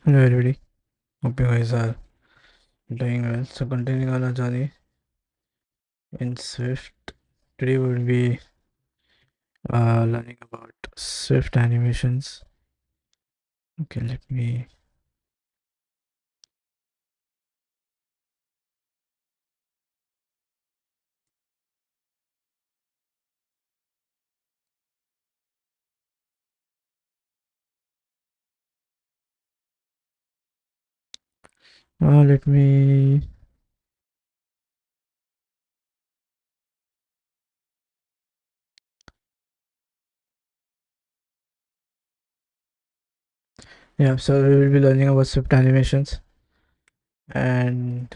Hello everybody, hope you guys are doing well. So continuing on our journey in Swift, today we'll be learning about Swift animations. Okay, let me yeah. So we will be learning about Swift animations, and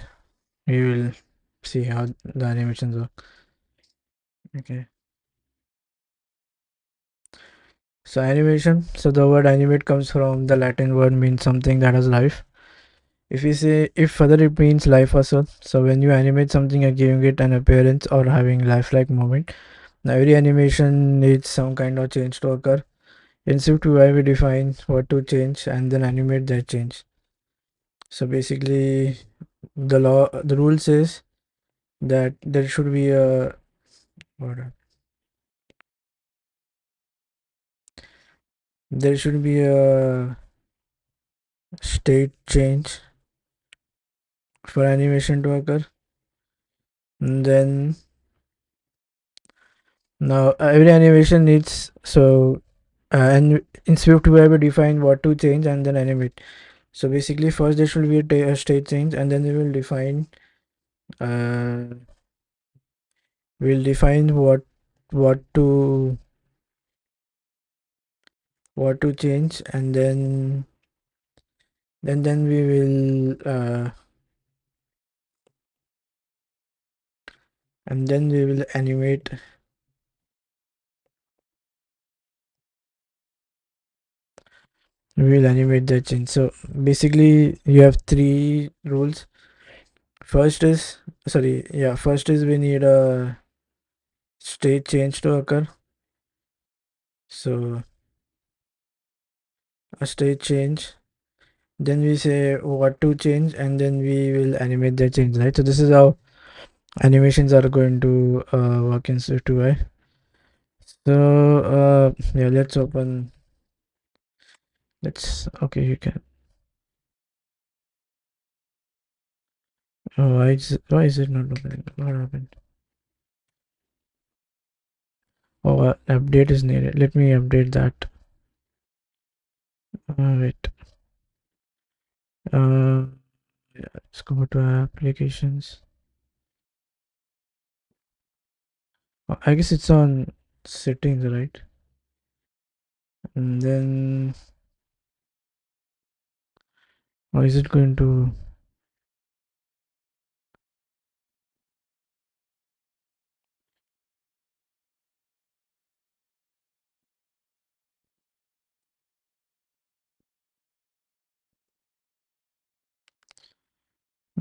we will see how the animations work. Okay. So animation. So the word animate comes from the Latin word means something that has life. If we say if further it means life or so. So when you animate something, you're giving it an appearance or having lifelike moment. Now every animation needs some kind of change to occur. In Swift UI we define what to change and then animate that change. So basically the rule says that there should be a what, there should be a state change for animation to occur. And then now every animation needs and in Swift UI we define what to change and then animate. So basically first there should be a state change and then we will define uh, we'll define what to what to change and then we will and then we will animate the change. So basically you have three rules. First is we need a state change to occur. So a state change, then we say what to change and then we will animate the change, right? So this is how animations are going to work in Swift UI. So yeah, let's okay, you can. Oh, why is it not opening? What happened? Oh, update is needed. Let me update that. Wait. uh yeah, let's go to applications. I guess it's on settings, right? And then or is it going to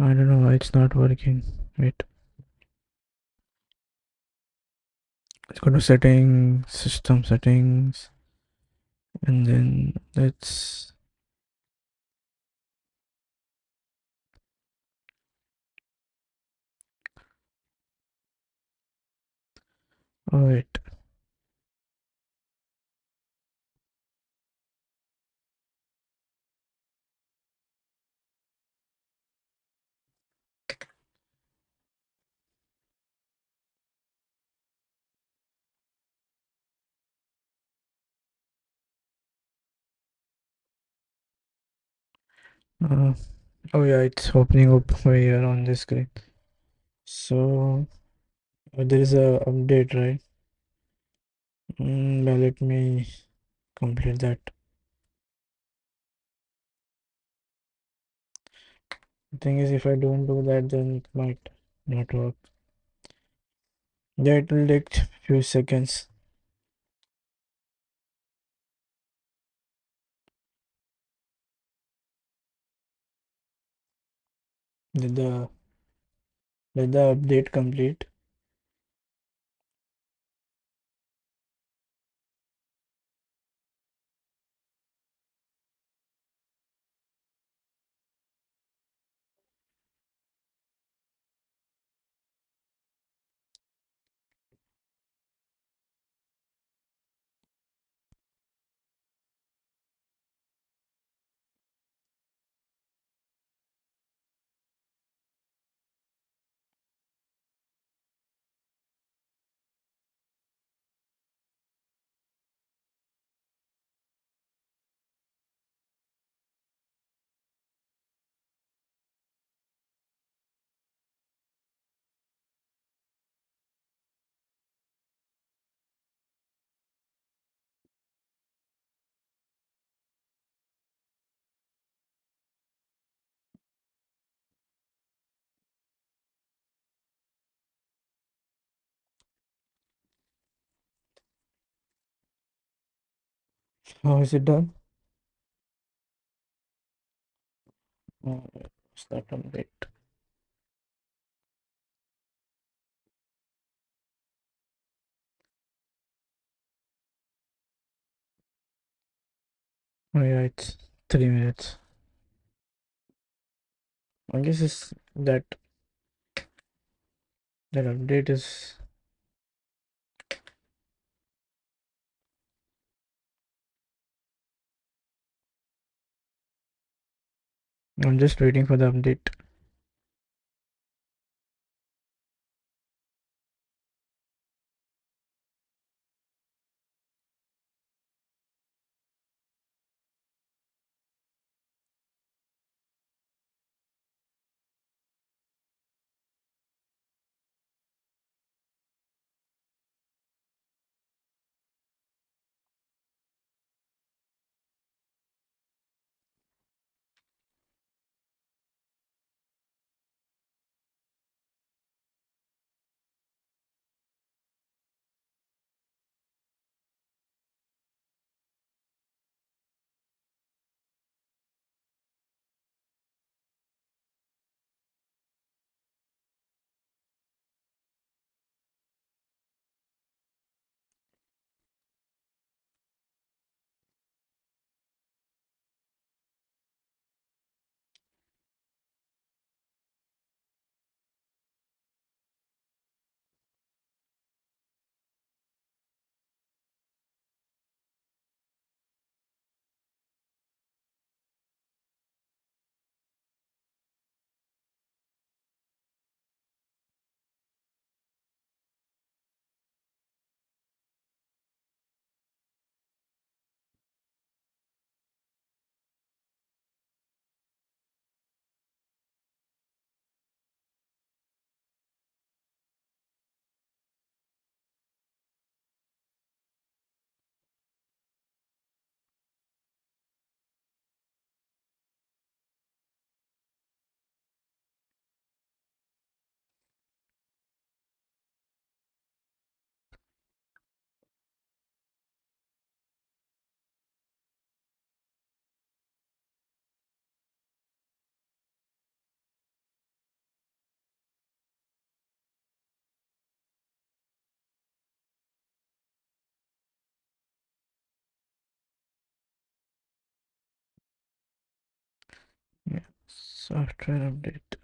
I don't know why it's not working. Wait, let's go to settings, system settings, and then let's oh wait. uh, oh yeah, it's opening up over here on the screen. So there is a update, right? Well, let me complete that. The thing is, if I don't do that, then it might not work. Yeah, it will take few seconds. Let the let the update complete. How is it done? What's that update? Oh yeah, it's 3 minutes. I guess it's that update is. I'm just waiting for the update. Yeah, software update.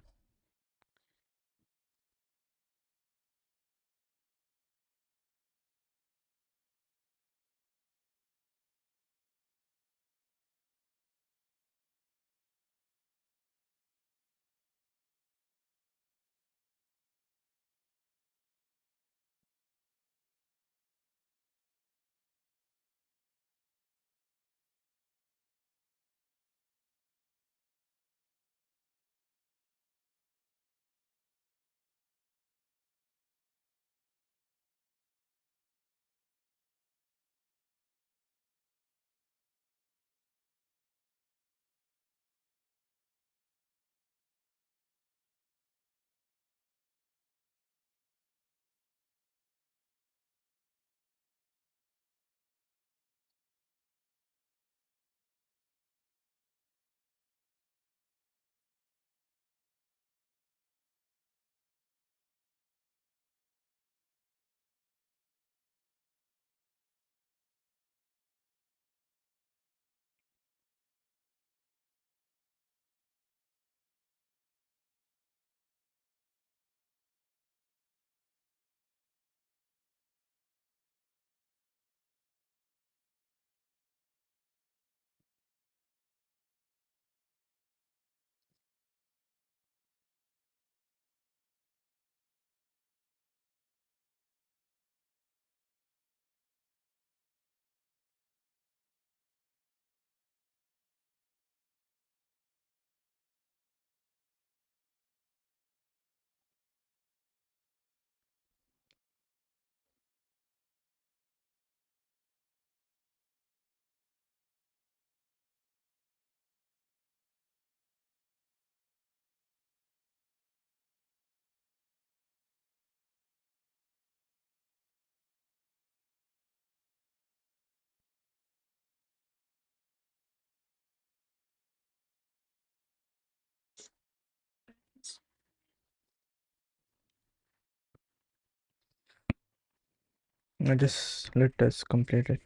I just let us complete it.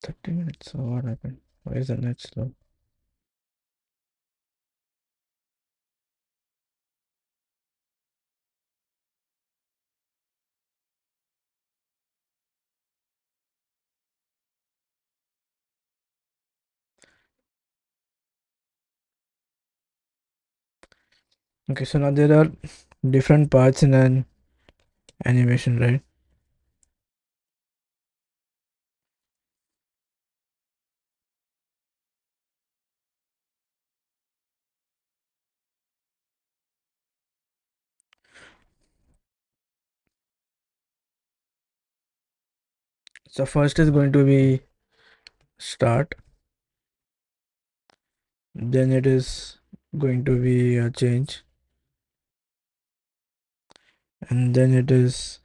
30 minutes. So what happened? Why is the net slow? Okay, so now there are different parts in an animation, right? So first is going to be start, then it is going to be a change, and then it is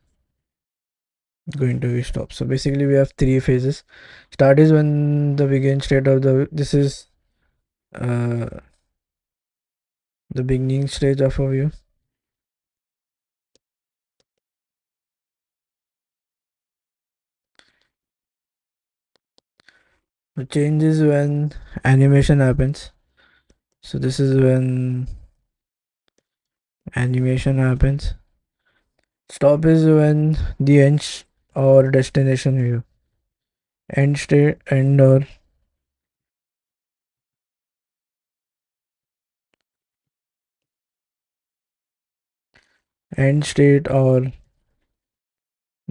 going to be stop. So basically we have three phases. Start is when the begin state of this is uh the beginning stage of a view. The change is when animation happens. So this is when animation happens. Stop is when the or destination view. End state, end or end state or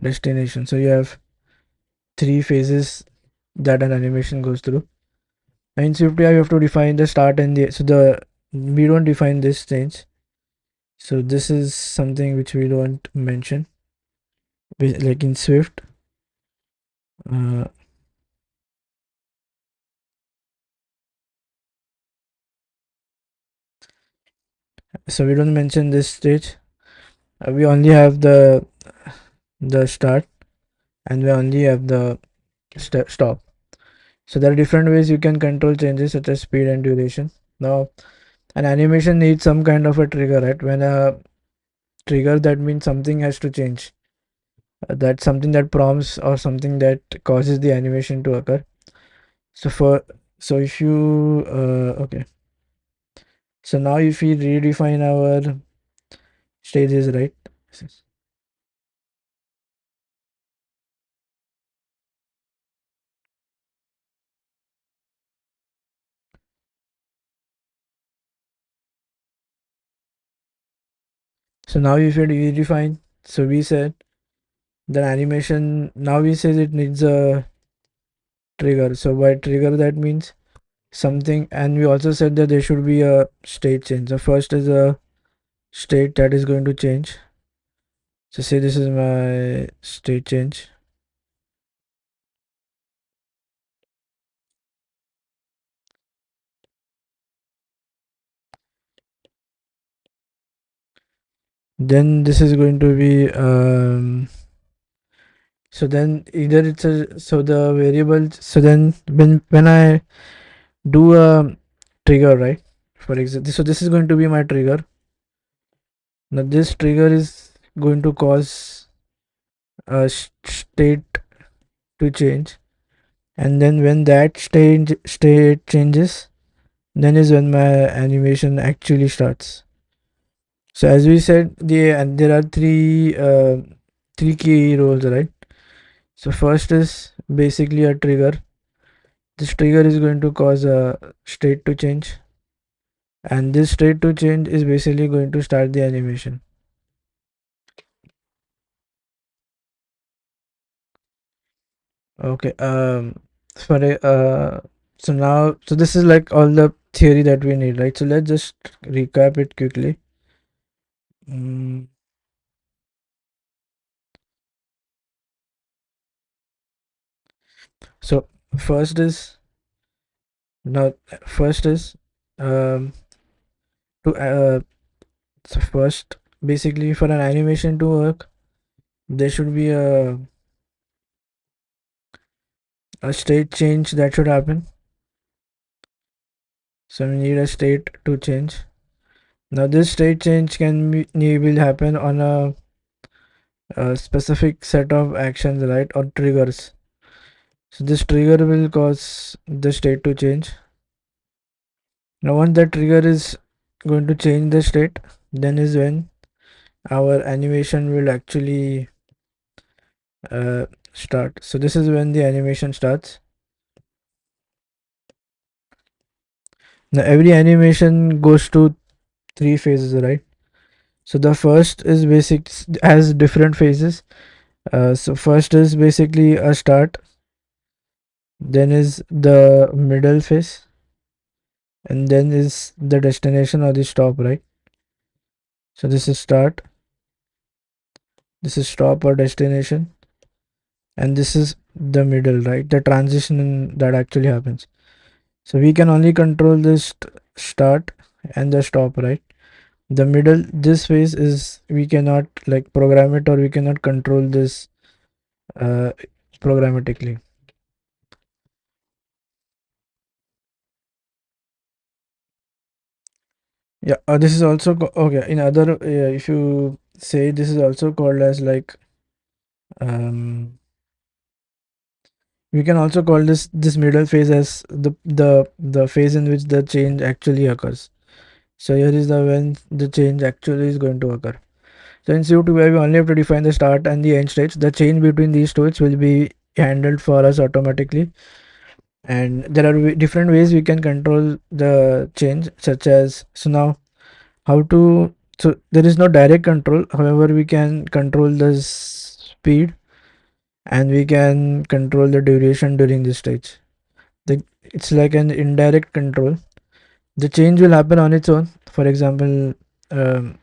destination. So you have three phases that an animation goes through. In Swift you have to define the start and the we don't define this change. So this is something which we don't mention. Like in Swift, uh, so we don't mention this stage. We only have the start, and we only have the stop. So there are different ways you can control changes such as speed and duration. Now, an animation needs some kind of a trigger, right? When a trigger, that means something has to change. That's something that prompts or something that causes the animation to occur. So for so if you okay, so now if we redefine our stages, right? So now if we redefine, so we said the animation, now we say it needs a trigger. So by trigger that means something, and we also said that there should be a state change. The first is a state that is going to change. So say this is my state change. Then this is going to be so then either it's a so the variable, so then when I do a trigger, right? For example, so this is going to be my trigger. Now this trigger is going to cause a state to change, and then when that state changes, then is when my animation actually starts. So as we said, and there are three key roles, right? So first is basically a trigger. This trigger is going to cause a state to change, and this state to change is basically going to start the animation. Okay. For so now, so this is like all the theory that we need, right? So let's just recap it quickly. Mm, so first is now first is um to so first basically for an animation to work, there should be a state change that should happen. So we need a state to change. Now this state change will happen on a a specific set of actions, right, or triggers. So this trigger will cause the state to change. Now once the trigger is going to change the state, then is when our animation will actually uh, start. So this is when the animation starts. Now every animation goes to three phases, right? So the first is basic, has different phases. So first is basically a start, then is the middle phase, and then is the destination or the stop, right? So this is start, this is stop or destination, and this is the middle, right? The transition that actually happens. So we can only control this start and the stop, right? The middle, this phase is, we cannot like program it, or we cannot control this uh, programmatically. Yeah, this is also okay. In other, if you say, this is also called as like um, we can also call this middle phase as the phase in which the change actually occurs. So here is the when the change actually is going to occur. So in CO2, where we only have to define the start and the end states, the change between these states will be handled for us automatically. And there are different ways we can control the change, such as, so now how to, so there is no direct control, however we can control the speed, and we can control the duration during this stage. It's like an indirect control. The change will happen on its own. For example, um,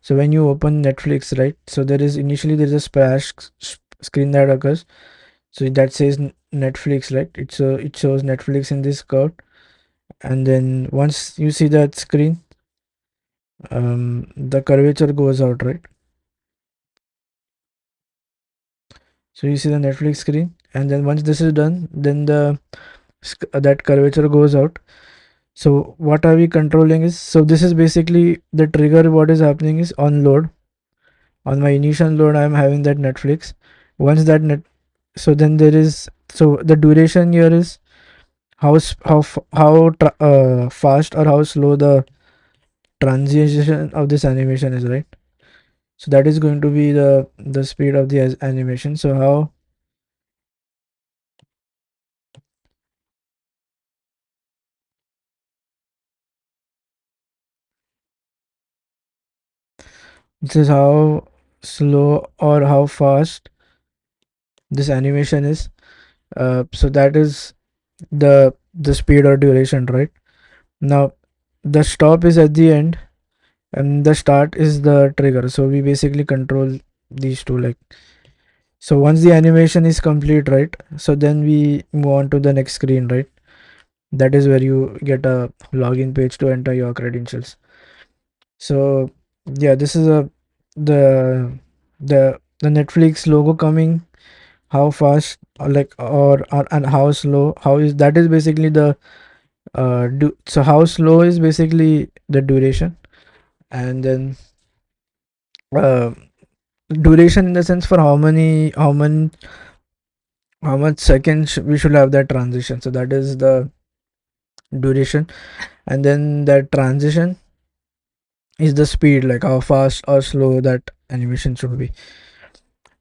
so when you open Netflix, right, so there is initially there is a splash screen that occurs, so that says Netflix, right? It shows Netflix in this curve, and then once you see that screen, the curvature goes out, right? So you see the Netflix screen, and then once this is done, then that curvature goes out. So what are we controlling is, so this is basically the trigger. What is happening is, on load, on my initial load, I am having that Netflix. Once that net, so then there is, so the duration here is how fast or how slow the transition of this animation is, right? So that is going to be the speed of the animation. So how, this is how slow or how fast this animation is. So that is the speed or duration, right? Now the stop is at the end, and the start is the trigger. So we basically control these two, like, so once the animation is complete, right, so then we move on to the next screen, right? That is where you get a login page to enter your credentials. So yeah, this is a the Netflix logo coming, how fast, or and how slow, how is, that is basically the so how slow is basically the duration, and then uh, duration in the sense for how much seconds we should have that transition. So that is the duration, and then that transition is the speed, like how fast or slow that animation should be.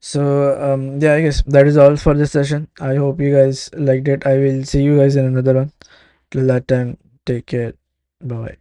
So yeah, I guess that is all for this session. I hope you guys liked it. I will see you guys in another one. Till that time, take care. Bye bye.